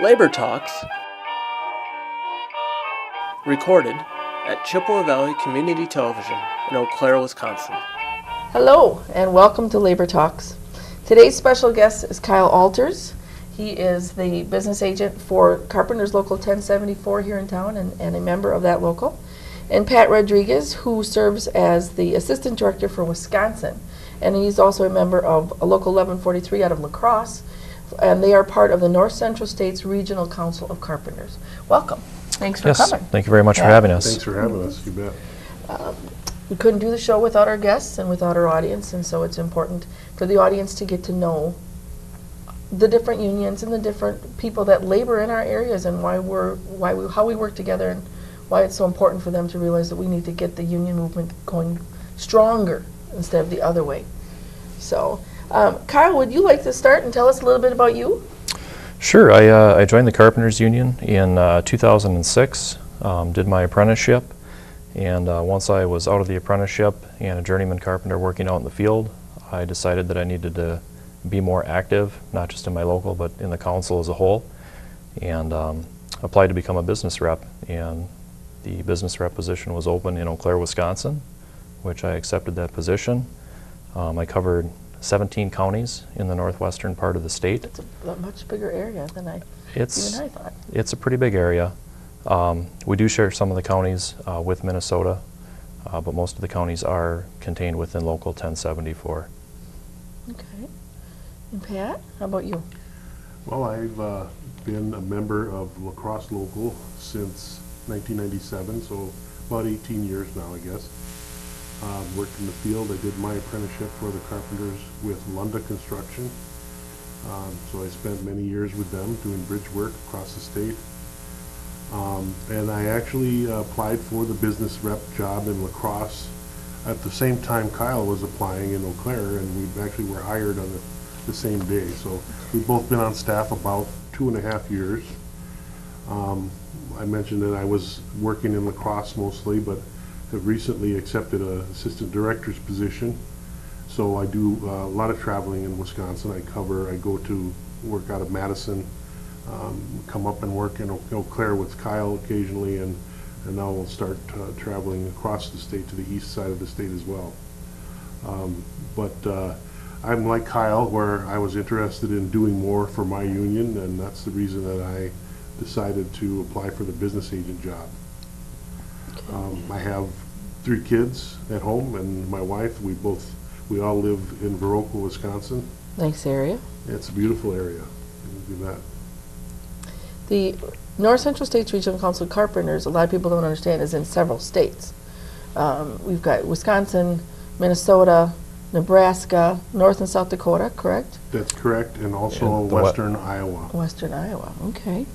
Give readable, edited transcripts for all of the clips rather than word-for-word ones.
Labor Talks, recorded at Chippewa Valley Community Television in Eau Claire, Wisconsin. Hello, and welcome to Labor Talks. Today's special guest is Kyle Alters. He is the business agent for Carpenters Local 1074 here in town and a member of that local. And Pat Rodriguez, who serves as the assistant director for Wisconsin. And he's also a member of a Local 1143 out of La Crosse. And they are part of the North Central States Regional Council of Carpenters. Welcome. Thanks for coming. Thank you very much for having us. Thanks for having us, you bet. We couldn't do the show without our guests and without our audience, and so it's important for the audience to get to know the different unions and the different people that labor in our areas and how we work together, and why it's so important for them to realize that we need to get the union movement going stronger instead of the other way. So, Kyle, would you like to start and tell us a little bit about you? Sure. I joined the Carpenters Union in 2006, did my apprenticeship, and once I was out of the apprenticeship and a journeyman carpenter working out in the field, I decided that I needed to be more active, not just in my local, but in the council as a whole, and applied to become a business rep. And the business rep position was open in Eau Claire, Wisconsin, which I accepted that position. I covered 17 counties in the northwestern part of the state. It's a much bigger area than I thought. It's a pretty big area. We do share some of the counties with Minnesota, but most of the counties are contained within Local 1074. Okay. And Pat, how about you? Well, I've been a member of La Crosse Local since 1997, so about 18 years now, I guess. Worked in the field. I did my apprenticeship for the Carpenters with Lunda Construction. So I spent many years with them doing bridge work across the state. And I actually applied for the business rep job in La Crosse at the same time Kyle was applying in Eau Claire, and we actually were hired on the same day. So we've both been on staff about 2.5 years. I mentioned that I was working in La Crosse mostly, but have recently accepted an assistant director's position. So I do a lot of traveling in Wisconsin. I go to work out of Madison, come up and work in Eau Claire with Kyle occasionally, and now we'll start traveling across the state to the east side of the state as well. But I'm like Kyle, where I was interested in doing more for my union, and that's the reason that I decided to apply for the business agent job. I have 3 kids at home, and my wife. We all live in Viroqua, Wisconsin. Nice area. It's a beautiful area. You bet. The North Central States Regional Council of Carpenters, a lot of people don't understand, is in several states. We've got Wisconsin, Minnesota, Nebraska, North and South Dakota, correct? That's correct, and also western Iowa. Western Iowa, okay.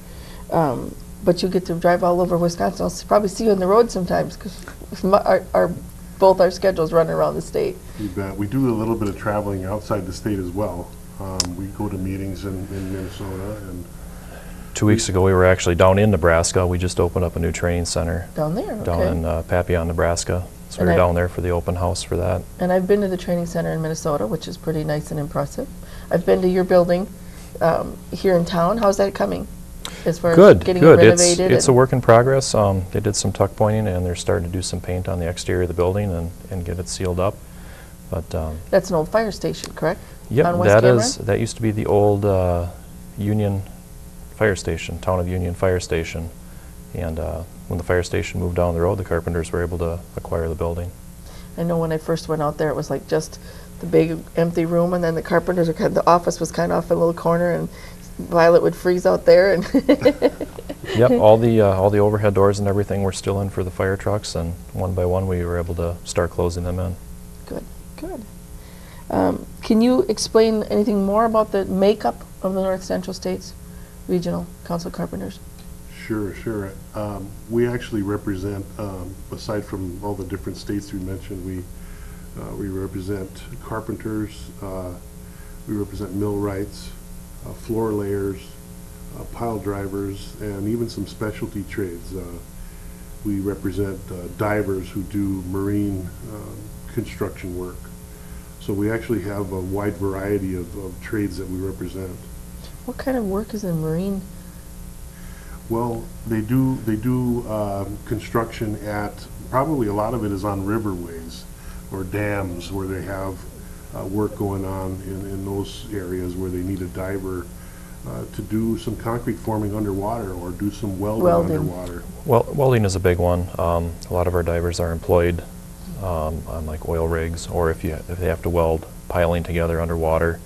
But you get to drive all over Wisconsin. I'll probably see you on the road sometimes, because both our schedules run around the state. You bet. We do a little bit of traveling outside the state as well. We go to meetings in Minnesota. And 2 weeks ago, we were actually down in Nebraska. We just opened up a new training center. Down there, okay. Down in Papillon, Nebraska. So we were down there for the open house for that. And I've been to the training center in Minnesota, which is pretty nice and impressive. I've been to your building here in town. How's that coming? As far as getting it renovated? It's a work in progress. They did some tuck pointing, and they're starting to do some paint on the exterior of the building and get it sealed up. But that's an old fire station, correct? Yep, that used to be the old Union Fire Station, Town of Union Fire Station. And when the fire station moved down the road, the Carpenters were able to acquire the building. I know when I first went out there, it was like just the big empty room, and then the Carpenters the office was kind of off in a little corner, and Violet would freeze out there. And yep, all the overhead doors and everything were still in for the fire trucks, and one by one we were able to start closing them in. Good, good. Can you explain anything more about the makeup of the North Central States Regional Council of Carpenters? Sure. We actually represent, aside from all the different states we mentioned, we represent carpenters, we represent millwrights, floor layers, pile drivers, and even some specialty trades. We represent divers who do marine construction work. So we actually have a wide variety of trades that we represent. What kind of work is in marine Well, they do construction at, probably a lot of it is on riverways or dams where they have work going on in those areas where they need a diver to do some concrete forming underwater or do some welding underwater. Well, welding is a big one. A lot of our divers are employed on like oil rigs, or if they have to weld piling together underwater,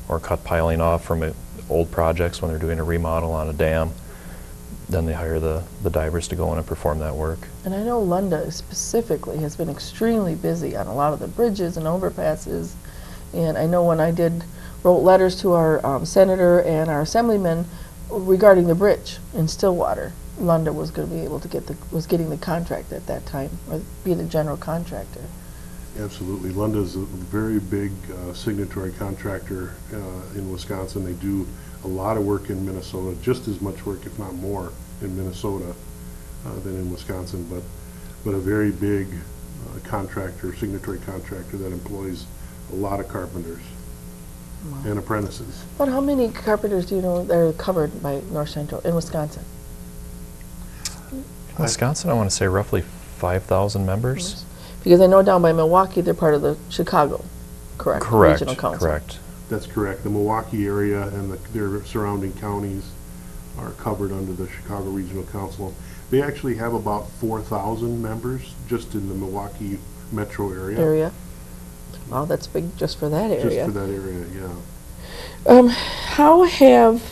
or cut piling off from old projects when they're doing a remodel on a dam, then they hire the divers to go in and perform that work. And I know Lunda specifically has been extremely busy on a lot of the bridges and overpasses. And I know when I wrote letters to our senator and our assemblyman regarding the bridge in Stillwater, Lunda was going to be able to getting the contract at that time, or be the general contractor. Absolutely. Lunda is a very big signatory contractor in Wisconsin. They do a lot of work in Minnesota, just as much work, if not more, in Minnesota than in Wisconsin, but a very big contractor, signatory contractor that employs a lot of carpenters and apprentices. But how many carpenters do you know that are covered by North Central in Wisconsin? In Wisconsin, I want to say roughly 5,000 members. Because I know down by Milwaukee, they're part of the Chicago, correct? Correct, Regional Council. correct. That's correct. The Milwaukee area and their surrounding counties are covered under the Chicago Regional Council. They actually have about 4,000 members just in the Milwaukee metro area. Wow, that's big just for that area. Just for that area, yeah. How have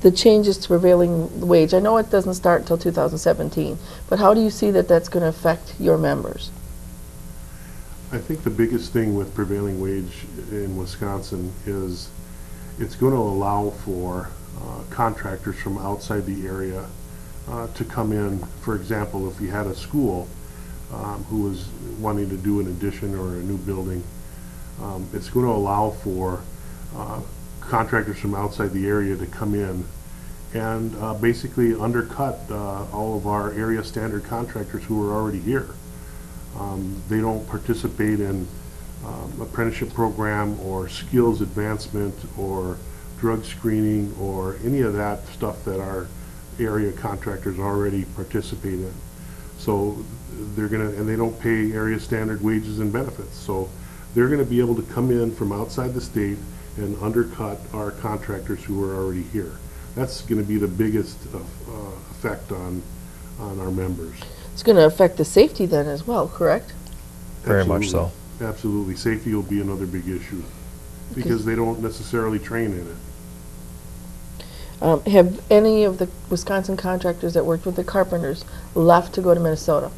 the changes to prevailing wage, I know it doesn't start until 2017, but how do you see that that's going to affect your members? I think the biggest thing with prevailing wage in Wisconsin is it's going to allow for contractors from outside the area to come in. For example, if you had a school who was wanting to do an addition or a new building, it's going to allow for contractors from outside the area to come in and basically undercut all of our area standard contractors who are already here. They don't participate in apprenticeship program or skills advancement or drug screening or any of that stuff that our area contractors already participate in. So and they don't pay area standard wages and benefits. So they're gonna be able to come in from outside the state and undercut our contractors who are already here. That's gonna be the biggest effect on our members. It's going to affect the safety then as well, correct? Very much so. Absolutely. Safety will be another big issue because they don't necessarily train in it. Have any of the Wisconsin contractors that worked with the carpenters left to go to Minnesota?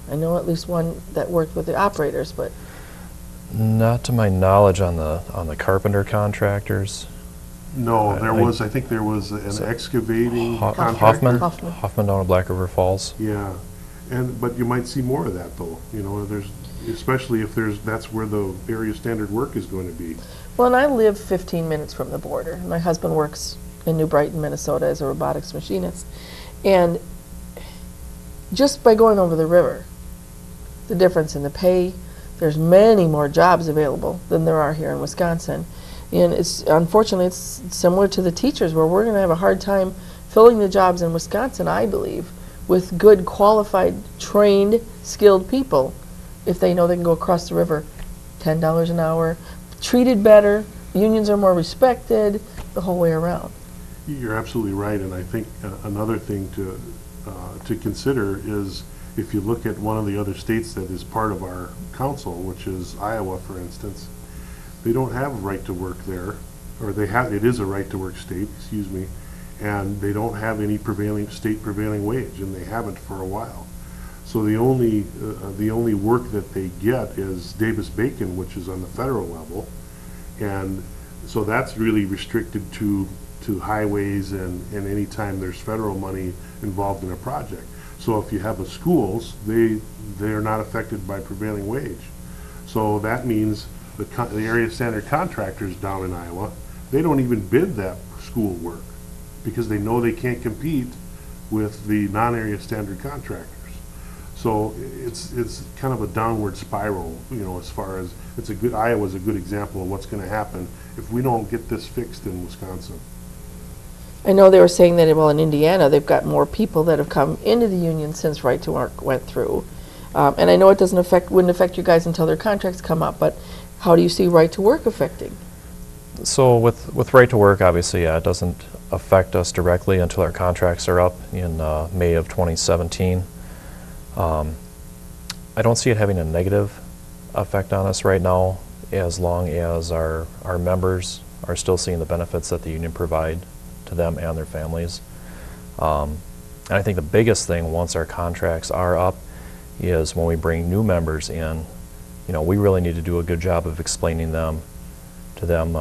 I know at least one that worked with the operators, but Not to my knowledge on the carpenter contractors. No, I think there was an excavating Hoffman Hoffman. down at Black River Falls. Yeah, but you might see more of that though. You know, especially if that's where the area standard work is going to be. well, and I live 15 minutes from the border. My husband works in New Brighton, Minnesota as a robotics machinist. And just by going over the river, the difference in the pay, there's many more jobs available than there are here in Wisconsin. And unfortunately, it's similar to the teachers, where we're going to have a hard time filling the jobs in Wisconsin, I believe, with good, qualified, trained, skilled people, if they know they can go across the river, $10 an hour, treated better, unions are more respected, the whole way around. You're absolutely right, and I think another thing to consider is if you look at one of the other states that is part of our council, which is Iowa, for instance. They don't have a right to work there, or it is a right to work state, excuse me, and they don't have any state prevailing wage, and they haven't for a while. So the only work that they get is Davis-Bacon, which is on the federal level, and so that's really restricted to highways and any time there's federal money involved in a project. So if you have schools, they're not affected by prevailing wage. So that means the area standard contractors down in Iowa, they don't even bid that school work because they know they can't compete with the non-area standard contractors. So it's kind of a downward spiral, you know, as far as Iowa's a good example of what's going to happen if we don't get this fixed in Wisconsin. I know they were saying that, well, in Indiana, they've got more people that have come into the union since Right to Work went through. And I know it wouldn't affect you guys until their contracts come up, but how do you see Right to Work affecting? So with Right to Work, obviously, it doesn't affect us directly until our contracts are up in May of 2017. I don't see it having a negative effect on us right now, as long as our members are still seeing the benefits that the union provide to them and their families. And I think the biggest thing once our contracts are up is when we bring new members in, we really need to do a good job of explaining to them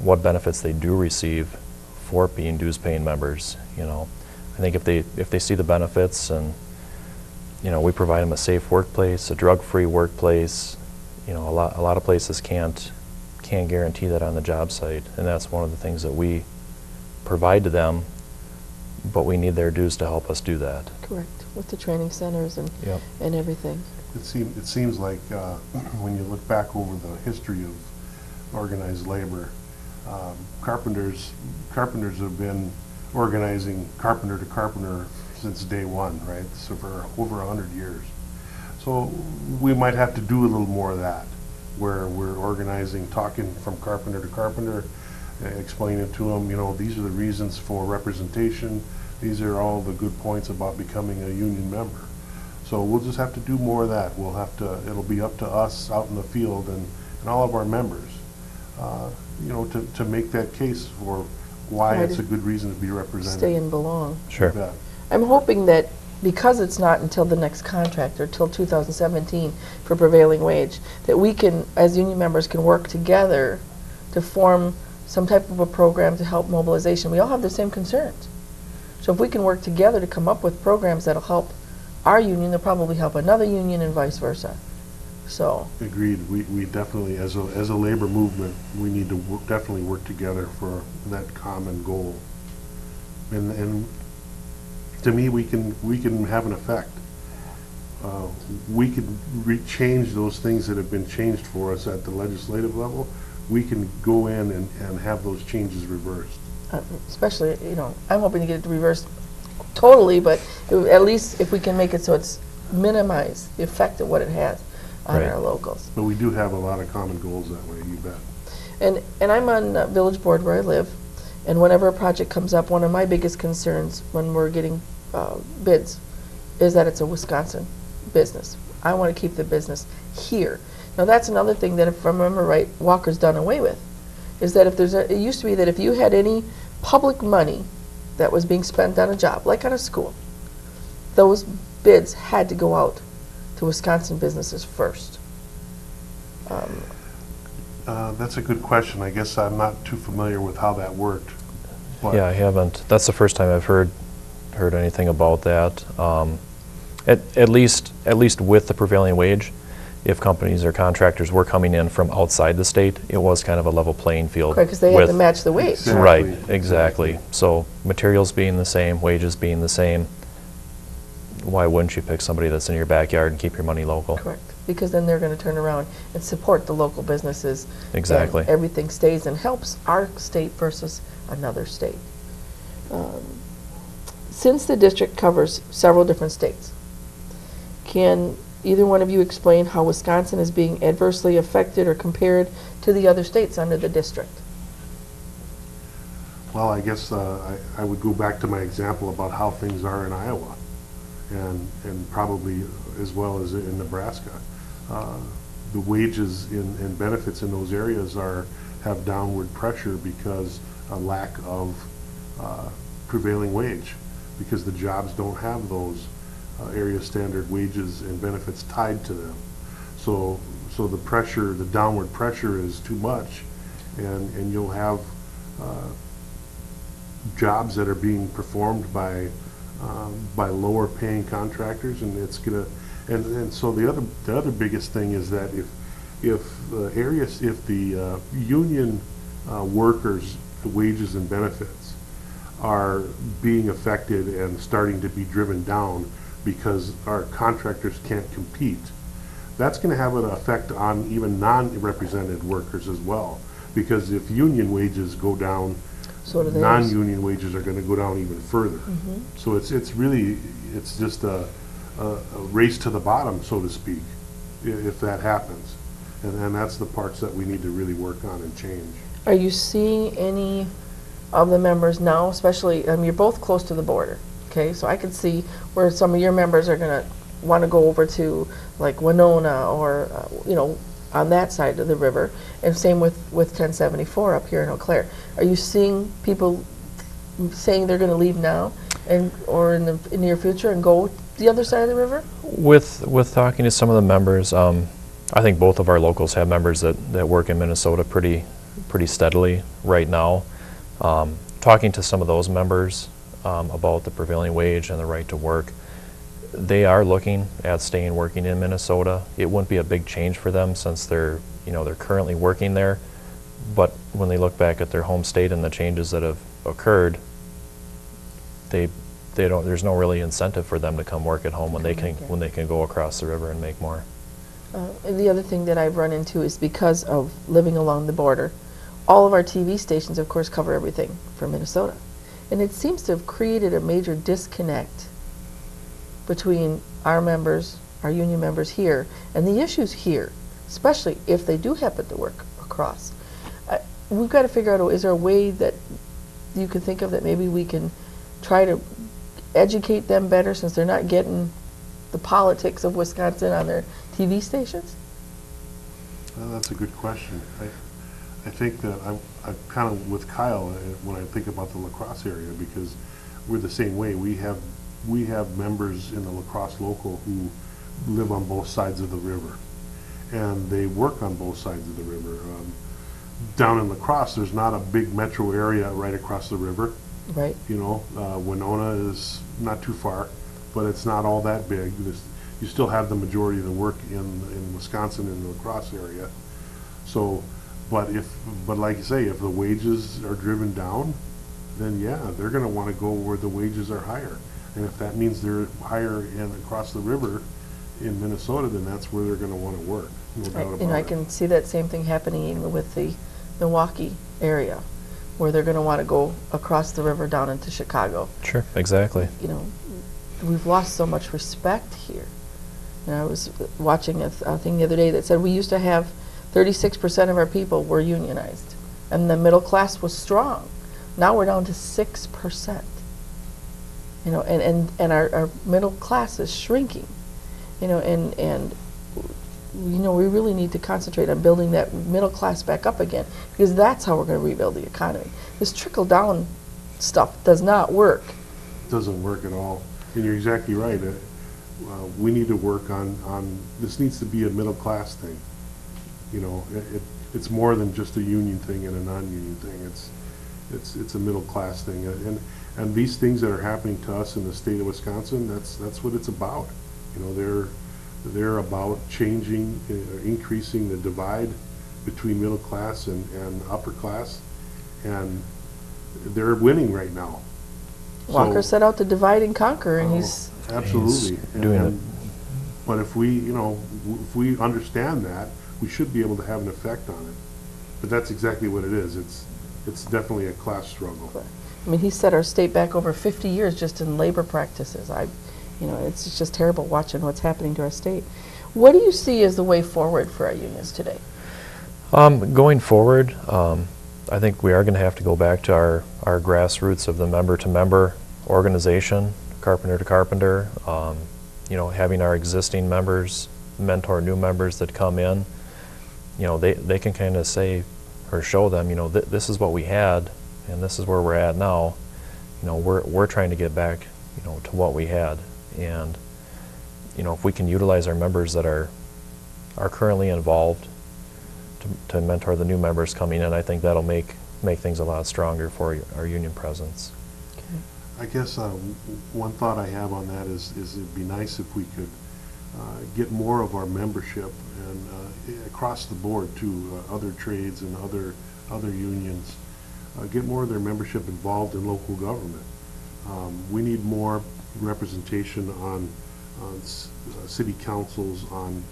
what benefits they do receive for being dues-paying members. I think if they see the benefits, and we provide them a safe workplace, a drug-free workplace. A lot of places can't guarantee that on the job site, and that's one of the things that we provide to them, but we need their dues to help us do that. Correct, with the training centers and Yep. and everything. It seems like when you look back over the history of organized labor, carpenters have been organizing carpenter to carpenter since day one, right? So for over 100 years. So we might have to do a little more of that, where we're organizing, talking from carpenter to carpenter, explaining to them, these are the reasons for representation. These are all the good points about becoming a union member. So we'll just have to do more of that. It'll be up to us out in the field and all of our members, to make that case for why Try it's to a good reason to be represented. Stay and belong. Sure. You bet. I'm hoping that because it's not until the next contract or till 2017 for prevailing wage, that we can, as union members, can work together to form some type of a program to help mobilization. We all have the same concerns. So if we can work together to come up with programs that'll help our union, they'll probably help another union and vice versa. So. Agreed. We definitely, as a labor movement, we need to definitely work together for that common goal. And to me, we can have an effect. We can change those things that have been changed for us at the legislative level. We can go in and have those changes reversed. Especially, I'm hoping to get it reversed totally, but at least if we can make it so it's minimize the effect of what it has on Right. our locals. But we do have a lot of common goals that way, you bet. And I'm on village board where I live, and whenever a project comes up, one of my biggest concerns when we're getting bids is that it's a Wisconsin business. I want to keep the business here. Now that's another thing that, if I remember right, Walker's done away with, is that if it used to be that if you had any public money that was being spent on a job, like on a school, those bids had to go out to Wisconsin businesses first. That's a good question. I guess I'm not too familiar with how that worked. But Yeah, I haven't. That's the first time I've heard anything about that. At least with the prevailing wage, if companies or contractors were coming in from outside the state, it was kind of a level playing field. Correct, because they had to match the wage. Exactly. Right, exactly. So materials being the same, wages being the same, why wouldn't you pick somebody that's in your backyard and keep your money local? Correct, because then they're going to turn around and support the local businesses. Exactly. And everything stays and helps our state versus another state. Since the district covers several different states, can either one of you explain how Wisconsin is being adversely affected or compared to the other states under the district? Well, I guess I would go back to my example about how things are in Iowa, and probably as well as in Nebraska. The wages and benefits in those areas have downward pressure because a lack of prevailing wage, because the jobs don't have those area standard wages and benefits tied to them. So the pressure, the downward pressure is too much, and you'll have jobs that are being performed by lower paying contractors, and it's gonna, and so the other biggest thing is that if the union workers' wages and benefits are being affected and starting to be driven down because our contractors can't compete, that's going to have an effect on even non-represented workers as well. Because if union wages go down So do theirs. non-union wages are gonna go down even further. So it's really, it's just a race to the bottom, so to speak, if that happens. And that's the parts that we need to really work on and change. Are you seeing any of the members now, especially, you're both close to the border, okay? So I could see where some of your members are gonna wanna go over to like Winona or, on that side of the river, and same with 1074 up here in Eau Claire. Are you seeing people saying they're gonna leave now or in the near future and go the other side of the river? With talking to some of the members, I think both of our locals have members that work in Minnesota pretty steadily right now. Talking to some of those members about the prevailing wage and the right to work, they are looking at staying working in Minnesota. It wouldn't be a big change for them since they're currently working there. But when they look back at their home state and the changes that have occurred, there's no really incentive for them to come work at home when they can go across the river and make more. And the other thing that I've run into is because of living along the border, all of our TV stations, of course, cover everything from Minnesota. And it seems to have created a major disconnect between our members, our union members here, and the issues here, especially if they do happen to work across. We've got to figure out, is there a way that you can think of that maybe we can try to educate them better since they're not getting the politics of Wisconsin on their TV stations? Well, that's a good question. I think that I'm kind of with Kyle when I think about the La Crosse area, because we're the same way. We have members in the La Crosse local who live on both sides of the river, and they work on both sides of the river. Down in La Crosse, there's not a big metro area right across the river. Right. Winona is not too far, but it's not all that big. You still have the majority of the work in Wisconsin in the La Crosse area. So, but like you say, if the wages are driven down, then yeah, they're going to want to go where the wages are higher. And if that means they're higher across the river in Minnesota, then that's where they're going to want to work. No doubt about And I it. can see that same thing happening with the Milwaukee area, where they're going to want to go across the river down into Chicago. Sure, exactly. We've lost so much respect here. I was watching a thing the other day that said we used to have 36% of our people were unionized, and the middle class was strong. Now we're down to 6%. And our middle class is shrinking. And we really need to concentrate on building that middle class back up again, because that's how we're going to rebuild the economy. This trickle down stuff does not work. It doesn't work at all. And you're exactly right. We need to work on this. Needs to be a middle class thing. It's more than just a union thing and a non-union thing. It's a middle class thing. And these things that are happening to us in the state of Wisconsin, that's what it's about. They're about changing, increasing the divide between middle class and upper class, and they're winning right now. Walker set out to divide and conquer, and he's absolutely doing it. But if we understand that, we should be able to have an effect on it. But that's exactly what it is. It's definitely a class struggle. he set our state back over 50 years just in labor practices. It's just terrible watching what's happening to our state. What do you see as the way forward for our unions today? Going forward, I think we are going to have to go back to our grassroots of the member-to-member organization, carpenter to carpenter. Having our existing members mentor new members that come in. They can kind of say or show them, this is what we had, and this is where we're at now. We're trying to get back, to what we had, and if we can utilize our members that are currently involved to mentor the new members coming in, I think that'll make things a lot stronger for our union presence. I guess one thought I have on that is it'd be nice if we could get more of our membership and across the board to other trades and other unions, get more of their membership involved in local government. We need more representation on city councils, on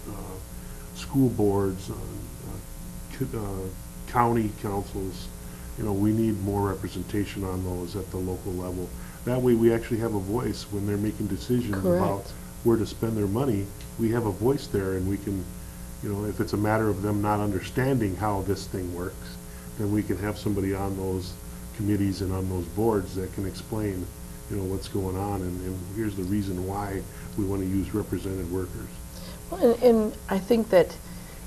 school boards, on county councils, we need more representation on those at the local level. That way we actually have a voice when they're making decisions about Correct. where to spend their money. We have a voice there, and we can, if it's a matter of them not understanding how this thing works, then we can have somebody on those committees and on those boards that can explain, what's going on, and here's the reason why we want to use represented workers. Well, and I think that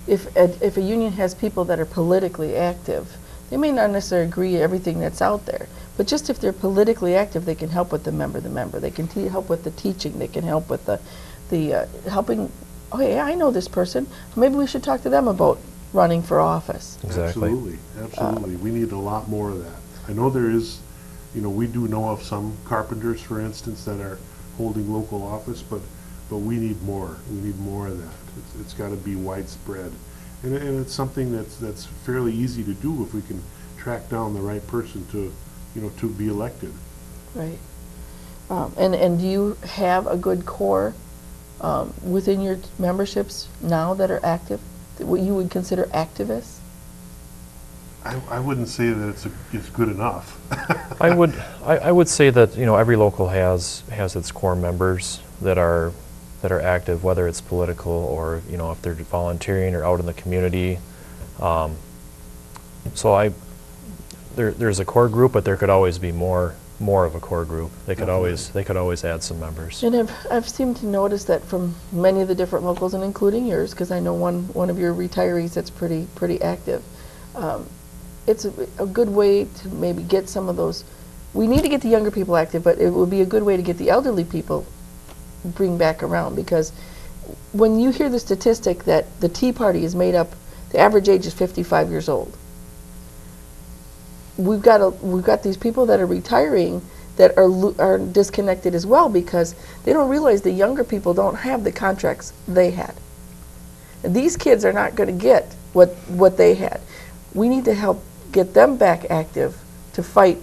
if a union has people that are politically active, they may not necessarily agree with everything that's out there, but just if they're politically active, they can help with the member. They can help with the teaching. They can help with the helping. Oh yeah, I know this person. Maybe we should talk to them about running for office. Exactly. Absolutely. We need a lot more of that. I know there is, we do know of some carpenters, for instance, that are holding local office, but we need more. We need more of that. It's got to be widespread. And it's something that's fairly easy to do if we can track down the right person to be elected. Right. And do you have a good core within your memberships now that are active, what you would consider activists? I wouldn't say that it's good enough. I would say that every local has its core members that are active, whether it's political or if they're volunteering or out in the community. So there's a core group, but there could always be more of a core group. They could always add some members. And I've seemed to notice that from many of the different locals, and including yours, because I know one of your retirees that's pretty active. It's a good way to maybe get some of those. We need to get the younger people active, but it would be a good way to get the elderly people bring back around, because when you hear the statistic that the Tea Party is made up, the average age is 55 years old. We've got these people that are retiring that are disconnected as well, because they don't realize the younger people don't have the contracts they had. And these kids are not going to get what they had. We need to help get them back active to fight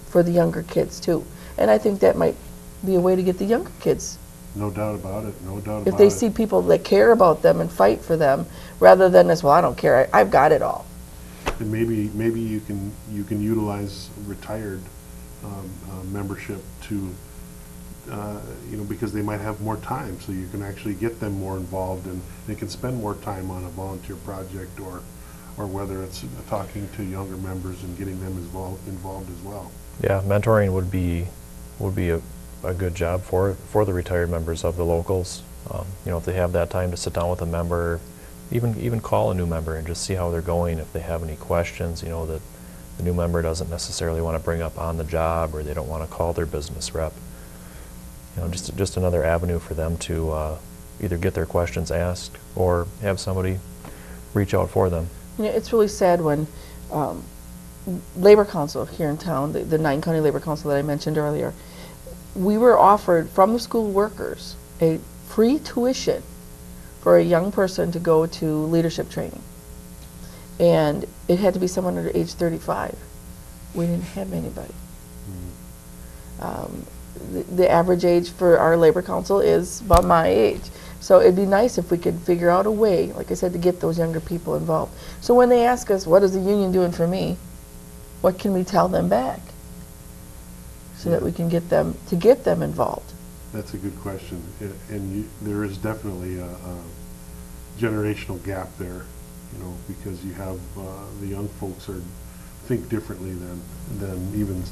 for the younger kids too. And I think that might be a way to get the younger kids. No doubt about it. No doubt about it. If they see people that care about them and fight for them, rather than as, well, I don't care, I've got it all. And maybe you can utilize retired membership to because they might have more time, so you can actually get them more involved, and they can spend more time on a volunteer project, or whether it's talking to younger members and getting them involved as well. Yeah, mentoring would be a good job for the retired members of the locals. If they have that time to sit down with a member, even call a new member and just see how they're going. If they have any questions, that the new member doesn't necessarily want to bring up on the job, or they don't want to call their business rep. Just another avenue for them to either get their questions asked or have somebody reach out for them. It's really sad when Labor Council here in town, the 9-county Labor Council that I mentioned earlier, we were offered from the school workers a free tuition for a young person to go to leadership training. And it had to be someone under age 35. We didn't have anybody. The average age for our Labor Council is about my age. So it'd be nice if we could figure out a way, like I said, to get those younger people involved. So when they ask us, what is the union doing for me? What can we tell them back? So that we can get them involved. That's a good question. And there is definitely a generational gap there, because you have the young folks think differently than even,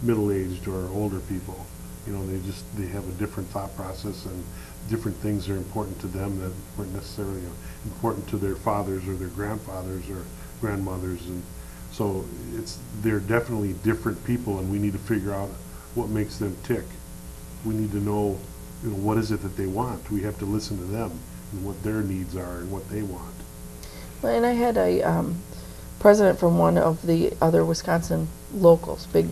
middle-aged or older people. They have a different thought process, and different things are important to them that weren't necessarily important to their fathers or their grandfathers or grandmothers. And so they're definitely different people, and we need to figure out what makes them tick. We need to know, what is it that they want. We have to listen to them and what their needs are and what they want. And I had a president from one of the other Wisconsin locals, big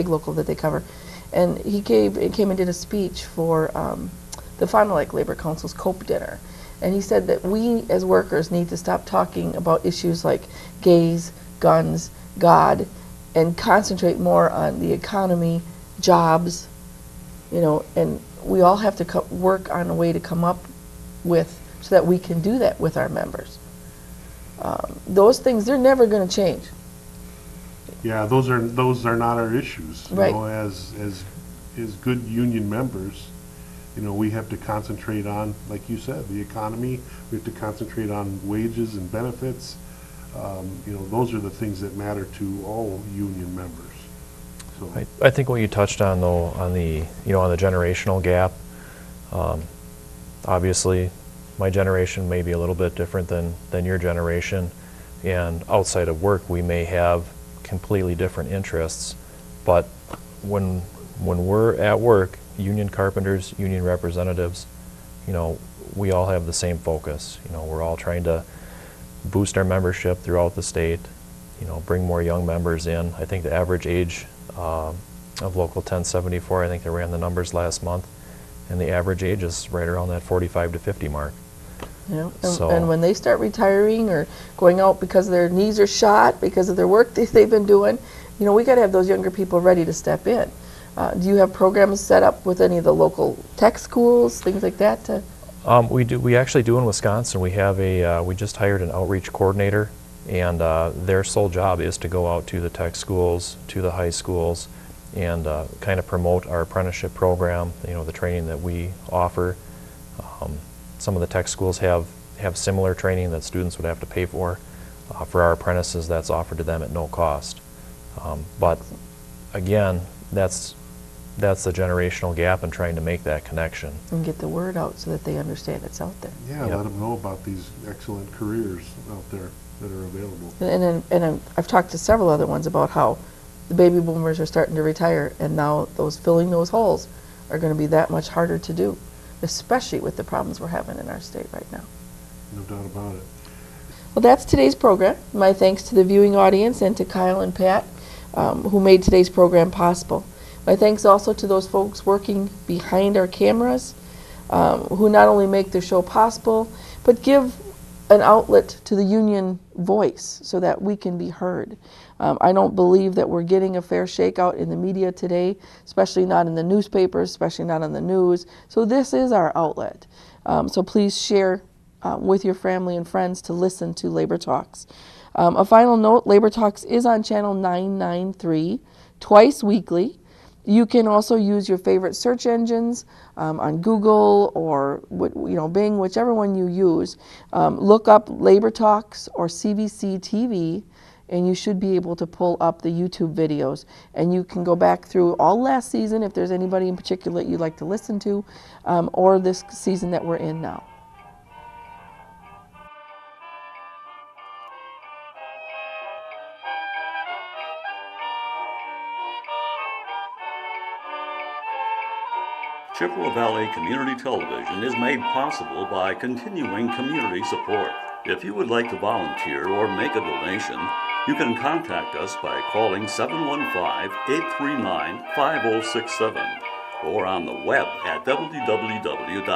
local that they cover, and he came and did a speech for the Fond du Lac Labor Council's COPE dinner. And he said that we as workers need to stop talking about issues like gays, guns, God, and concentrate more on the economy, jobs, and we all have to work on a way to come up with, so that we can do that with our members. Those things, they're never going to change. Yeah, those are not our issues. You Right. know, as good union members, you know, we have to concentrate on, like you said, the economy. We have to concentrate on wages and benefits. You know, those are the things that matter to all union members. So, I think what you touched on, though, on the on the generational gap, obviously my generation may be a little bit different than your generation, and outside of work we may have completely different interests, but when we're at work, union carpenters, union representatives, you know, we all have the same focus. You know, we're all trying to boost our membership throughout the state, you know, bring more young members in. I think the average age of Local 1074, I think they ran the numbers last month, and the average age is right around that 45 to 50 mark. Yeah. So- And when they start retiring or going out because their knees are shot because of their work they've been doing, you know, we got to have those younger people ready to step in. Do you have programs set up with any of the local tech schools, things like that? We do. We actually do in Wisconsin. We have we just hired an outreach coordinator, and their sole job is to go out to the tech schools, to the high schools, and kind of promote our apprenticeship program. You know, the training that we offer. Some of the tech schools have similar training that students would have to pay for. For our apprentices, that's offered to them at no cost. But again, that's the generational gap and trying to make that connection. And get the word out so that they understand it's out there. yeah, Yep. let them know about these excellent careers out there that are available. And I've talked to several other ones about how the baby boomers are starting to retire, and now filling those holes are going to be that much harder to do, especially with the problems we're having in our state right now. No doubt about it. Well, that's today's program. My thanks to the viewing audience and to Kyle and Pat, who made today's program possible. My thanks also to those folks working behind our cameras, who not only make the show possible, but give an outlet to the union voice so that we can be heard. I don't believe that we're getting a fair shakeout in the media today, especially not in the newspapers, especially not on the news. So this is our outlet. So please share with your family and friends to listen to Labor Talks. A final note, Labor Talks is on channel 993 twice weekly. You can also use your favorite search engines on Google or Bing, whichever one you use. Look up Labor Talks or CVC TV, and you should be able to pull up the YouTube videos. And you can go back through all last season if there's anybody in particular that you'd like to listen to, or this season that we're in now. Chippewa Valley Community Television is made possible by continuing community support. If you would like to volunteer or make a donation, you can contact us by calling 715-839-5067 or on the web at www.cvctv.org.